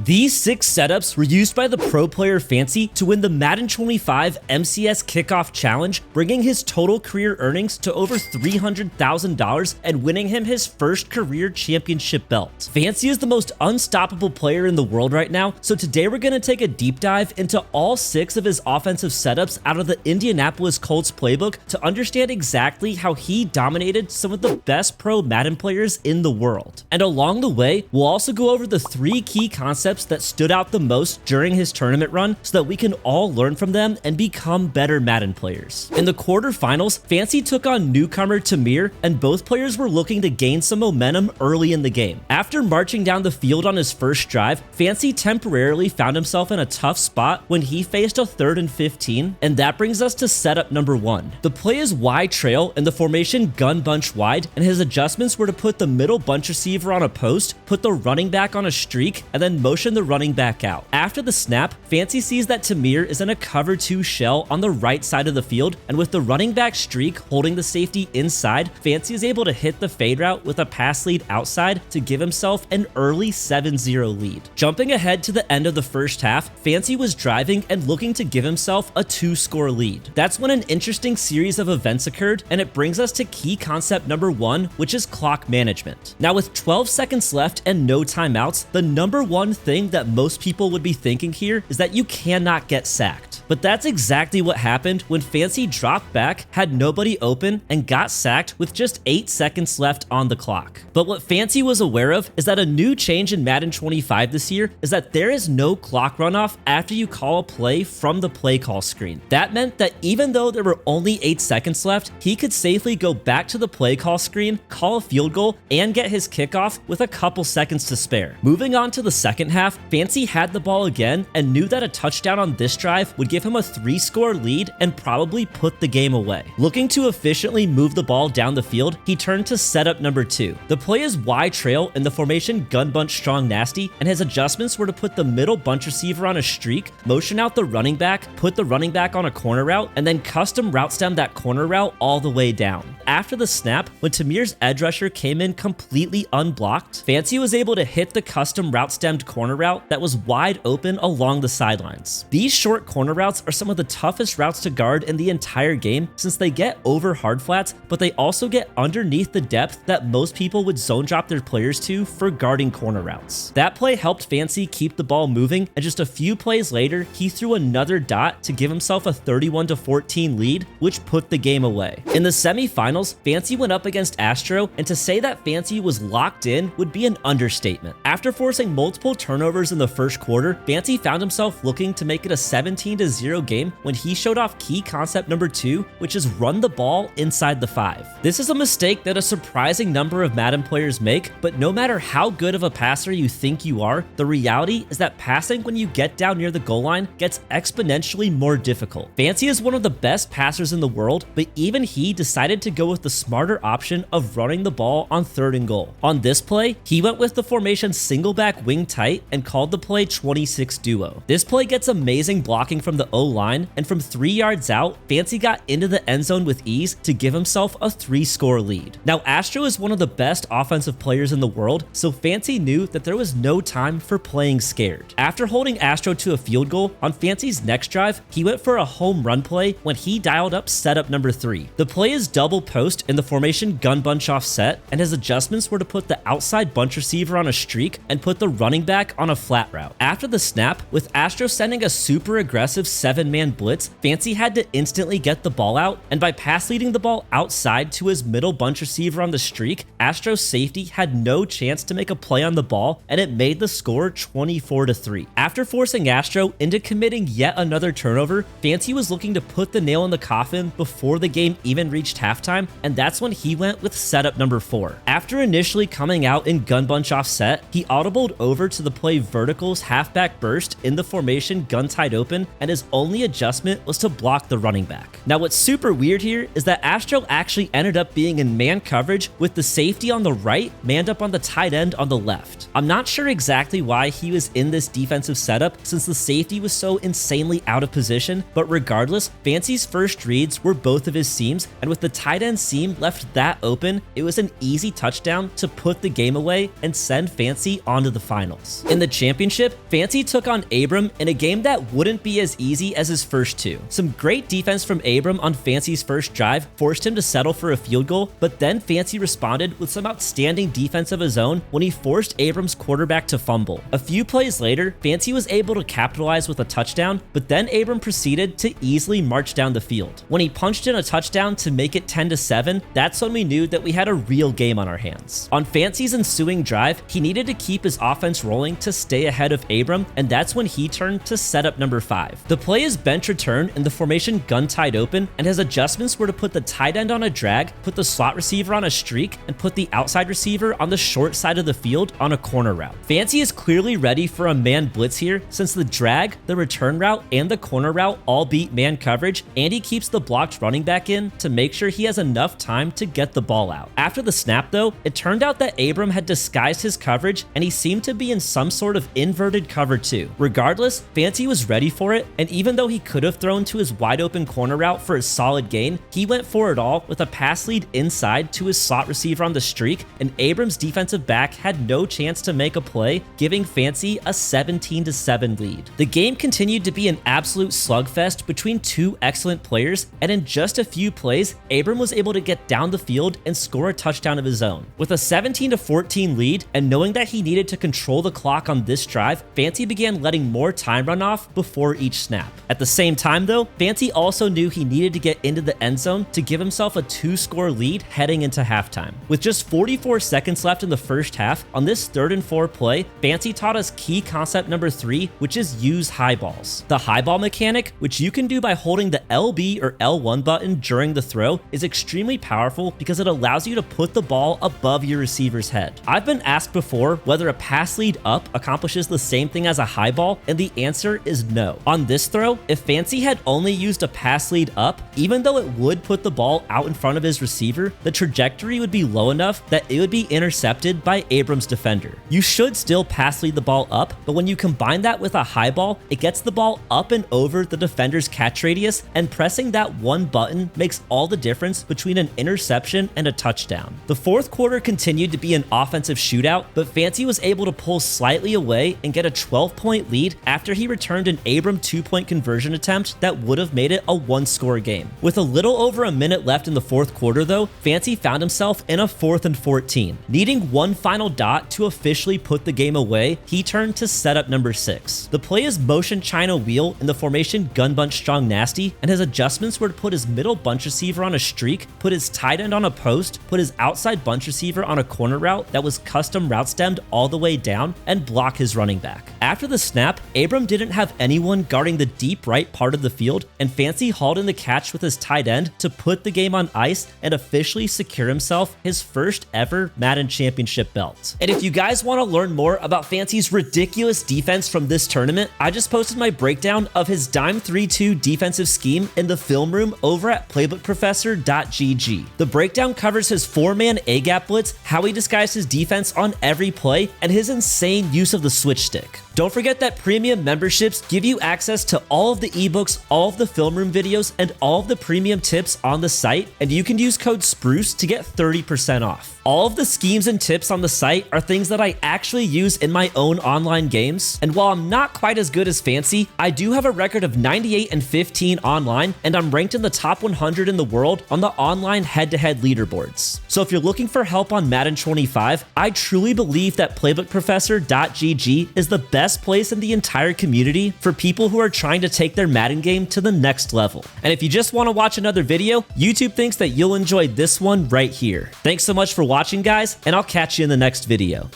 These 6 setups were used by the pro player Fancy to win the Madden 25 MCS Kickoff Challenge, bringing his total career earnings to over $300,000 and winning him his first career championship belt. Fancy is the most unstoppable player in the world right now, so today we're going to take a deep dive into all 6 of his offensive setups out of the Indianapolis Colts playbook to understand exactly how he dominated some of the best pro Madden players in the world. And along the way, we'll also go over the 3 key concepts that stood out the most during his tournament run so that we can all learn from them and become better Madden players. In the quarterfinals, Fancy took on newcomer Tamir, and both players were looking to gain some momentum early in the game. After marching down the field on his first drive, Fancy temporarily found himself in a tough spot when he faced a 3rd and 15, and that brings us to setup number 1. The play is wide trail in the formation gun bunch wide, and his adjustments were to put the middle bunch receiver on a post, put the running back on a streak, and then motion the running back out. After the snap, Fancy sees that Tamir is in a cover 2 shell on the right side of the field, and with the running back streak holding the safety inside, Fancy is able to hit the fade route with a pass lead outside to give himself an early 7-0 lead. Jumping ahead to the end of the first half, Fancy was driving and looking to give himself a 2-score lead. That's when an interesting series of events occurred, and it brings us to key concept number 1, which is clock management. Now with 12 seconds left and no timeouts, the number 1 thing that most people would be thinking here is that you cannot get sacked. But that's exactly what happened when Fancy dropped back, had nobody open, and got sacked with just 8 seconds left on the clock. But what Fancy was aware of is that a new change in Madden 25 this year is that there is no clock runoff after you call a play from the play call screen. That meant that even though there were only 8 seconds left, he could safely go back to the play call screen, call a field goal, and get his kickoff with a couple seconds to spare. Moving on to the second half, Fancy had the ball again and knew that a touchdown on this drive would give him a 3-score lead and probably put the game away. Looking to efficiently move the ball down the field, he turned to setup number 2. The play is wide trail in the formation gun bunch strong nasty, and his adjustments were to put the middle bunch receiver on a streak, motion out the running back, put the running back on a corner route, and then custom route stem that corner route all the way down. After the snap, when Tamir's edge rusher came in completely unblocked, Fancy was able to hit the custom route stemmed corner route that was wide open along the sidelines. These short corner routes are some of the toughest routes to guard in the entire game since they get over hard flats, but they also get underneath the depth that most people would zone drop their players to for guarding corner routes. That play helped Fancy keep the ball moving, and just a few plays later, he threw another dot to give himself a 31-14 lead, which put the game away. In the semifinals, Fancy went up against Astro, and to say that Fancy was locked in would be an understatement. After forcing multiple turnovers in the first quarter, Fancy found himself looking to make it a 17-0 game when he showed off key concept number 2, which is run the ball inside the 5. This is a mistake that a surprising number of Madden players make, but no matter how good of a passer you think you are, the reality is that passing when you get down near the goal line gets exponentially more difficult. Fancy is one of the best passers in the world, but even he decided to go with the smarter option of running the ball on 3rd and goal. On this play, he went with the formation single back wing tight and called the play 26 duo. This play gets amazing blocking from the O-line, and from 3 yards out, Fancy got into the end zone with ease to give himself a 3-score lead. Now, Astro is one of the best offensive players in the world, so Fancy knew that there was no time for playing scared. After holding Astro to a field goal, on Fancy's next drive, he went for a home run play when he dialed up setup number 3. The play is double post in the formation gun bunch offset, and his adjustments were to put the outside bunch receiver on a streak and put the running back on a flat route. After the snap, with Astro sending a super aggressive 7-man blitz, Fancy had to instantly get the ball out, and by pass leading the ball outside to his middle bunch receiver on the streak, Astro's safety had no chance to make a play on the ball, and it made the score 24-3. After forcing Astro into committing yet another turnover, Fancy was looking to put the nail in the coffin before the game even reached halftime, and that's when he went with setup number 4. After initially coming out in gun bunch offset, he audibled over to the play verticals halfback burst in the formation gun tied open, and his his only adjustment was to block the running back. Now what's super weird here is that Astro actually ended up being in man coverage with the safety on the right manned up on the tight end on the left. I'm not sure exactly why he was in this defensive setup since the safety was so insanely out of position, but regardless, Fancy's first reads were both of his seams, and with the tight end seam left that open, it was an easy touchdown to put the game away and send Fancy onto the finals. In the championship, Fancy took on Abram in a game that wouldn't be as easy as his first two. Some great defense from Abram on Fancy's first drive forced him to settle for a field goal, but then Fancy responded with some outstanding defense of his own when he forced Abram's quarterback to fumble. A few plays later, Fancy was able to capitalize with a touchdown, but then Abram proceeded to easily march down the field. When he punched in a touchdown to make it 10-7, that's when we knew that we had a real game on our hands. On Fancy's ensuing drive, he needed to keep his offense rolling to stay ahead of Abram, and that's when he turned to setup number 5. The play is bench return in the formation gun tied open, and his adjustments were to put the tight end on a drag, put the slot receiver on a streak, and put the outside receiver on the short side of the field on a corner route. Fancy is clearly ready for a man blitz here since the drag, the return route, and the corner route all beat man coverage, and he keeps the blocked running back in to make sure he has enough time to get the ball out. After the snap though, it turned out that Abram had disguised his coverage and he seemed to be in some sort of inverted cover too. Regardless, Fancy was ready for it, and even though he could have thrown to his wide open corner route for a solid gain, he went for it all with a pass lead inside to his slot receiver on the streak, and Abram's defensive back had no chance to make a play, giving Fancy a 17-7 lead. The game continued to be an absolute slugfest between two excellent players, and in just a few plays, Abram was able to get down the field and score a touchdown of his own. With a 17-14 lead, and knowing that he needed to control the clock on this drive, Fancy began letting more time run off before each snap. At the same time though, Fancy also knew he needed to get into the end zone to give himself a 2-score lead heading into halftime. With just 44 seconds left in the first half, on this 3rd and 4 play, Fancy taught us key concept number 3, which is use high balls. The high ball mechanic, which you can do by holding the LB or L1 button during the throw, is extremely powerful because it allows you to put the ball above your receiver's head. I've been asked before whether a pass lead up accomplishes the same thing as a high ball, and the answer is no. On this throw, if Fancy had only used a pass lead up, even though it would put the ball out in front of his receiver, the trajectory would be low enough that it would be intercepted by Abram's defender. You should still pass lead the ball up, but when you combine that with a high ball, it gets the ball up and over the defender's catch radius, and pressing that one button makes all the difference between an interception and a touchdown. The fourth quarter continued to be an offensive shootout, but Fancy was able to pull slightly away and get a 12-point lead after he returned an Abram 2-point conversion attempt that would have made it a 1-score game. With a little over a minute left in the fourth quarter though, Fancy found himself in a 4th and 14. Needing one final dot to officially put the game away, he turned to setup number 6. The play is motion China wheel in the formation gun bunch strong nasty, and his adjustments were to put his middle bunch receiver on a streak, put his tight end on a post, put his outside bunch receiver on a corner route that was custom route stemmed all the way down, and block his running back. After the snap, Abram didn't have anyone guarding the deep right part of the field, and Fancy hauled in the catch with his tight end to put the game on ice and officially secure himself his first ever Madden Championship belt. And if you guys want to learn more about Fancy's ridiculous defense from this tournament, I just posted my breakdown of his dime 3-2 defensive scheme in the film room over at playbookprofessor.gg. The breakdown covers his 4-man A-gap blitz, how he disguised his defense on every play, and his insane use of the switch stick. Don't forget that premium memberships give you access to all of the ebooks, all of the film room videos, and all of the premium tips on the site, and you can use code SPRUCE to get 30% off. All of the schemes and tips on the site are things that I actually use in my own online games, and while I'm not quite as good as Fancy, I do have a record of 98 and 15 online, and I'm ranked in the top 100 in the world on the online head-to-head leaderboards. So if you're looking for help on Madden 25, I truly believe that playbookprofessor.gg is the best place in the entire community for people who are trying to take their Madden game to the next level. And if you just want to watch another video, YouTube thinks that you'll enjoy this one right here. Thanks so much for watching, guys, and I'll catch you in the next video.